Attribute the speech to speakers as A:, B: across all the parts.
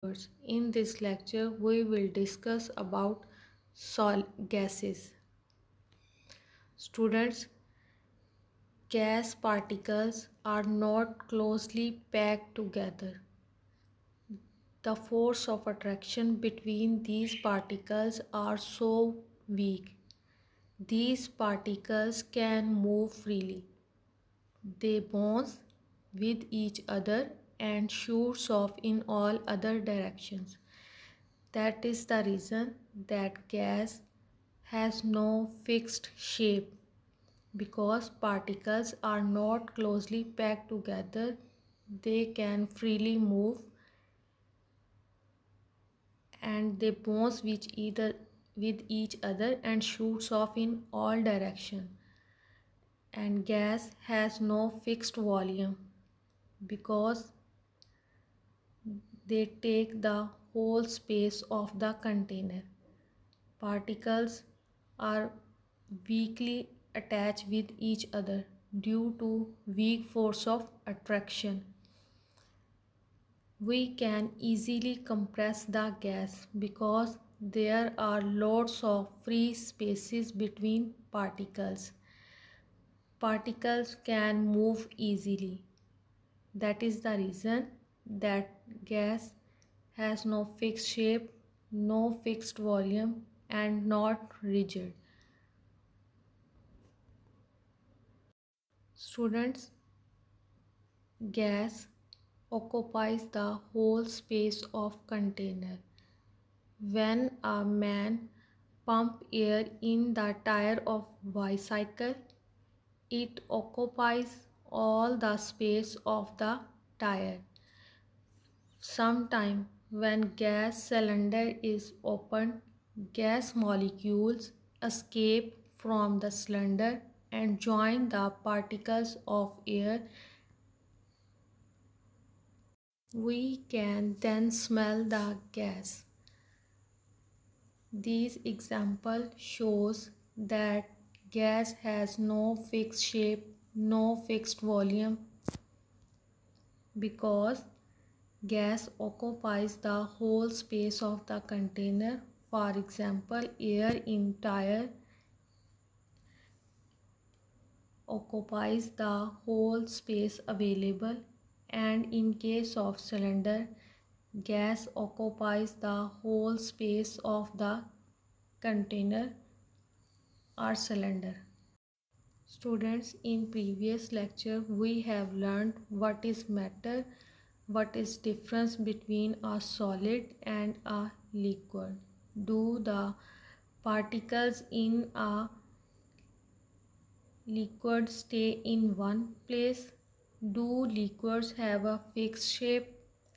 A: In this lecture, we will discuss about gases. Students, gas particles are not closely packed together. The force of attraction between these particles are so weak. These particles can move freely. They bounce with each other and shoots off in all other directions. That is the reason that gas has no fixed shape, because particles are not closely packed together. They can freely move and they bounce with each other and shoots off in all directions. And gas has no fixed volume because they take the whole space of the container. Particles are weakly attached with each other due to weak force of attraction. We can easily compress the gas because there are lots of free spaces between particles. Particles can move easily. That is the reason that gas has no fixed shape, no fixed volume, and not rigid. Students, gas occupies the whole space of container. When a man pump air in the tire of bicycle, it occupies all the space of the tire. Sometime when gas cylinder is opened, gas molecules escape from the cylinder and join the particles of air. We can then smell the gas. This example shows that gas has no fixed shape, no fixed volume, because gas occupies the whole space of the container. For example, air in tire occupies the whole space available, and in case of cylinder, gas occupies the whole space of the container or cylinder. Students, in previous lecture we have learned what is matter, what is difference between a solid and a liquid. Do the particles in a liquid stay in one place? Do liquids have a fixed shape?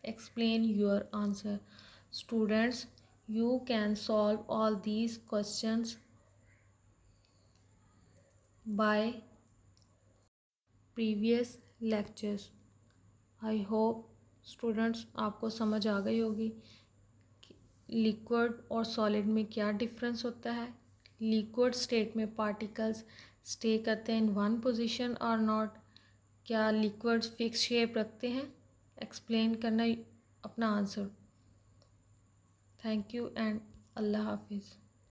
A: Explain your answer. Students, you can solve all these questions by previous lectures. I hope students आपको समझ आ गई होगी कि liquid और solid में क्या difference होता है. लिक्विड स्टेट में पार्टिकल्स स्टे करते हैं इन वन पोजीशन और नॉट. क्या लिक्विड्स फिक्स शेप रखते हैं? एक्सप्लेन करना अपना आंसर. थैंक यू एंड अल्लाह हाफिज़.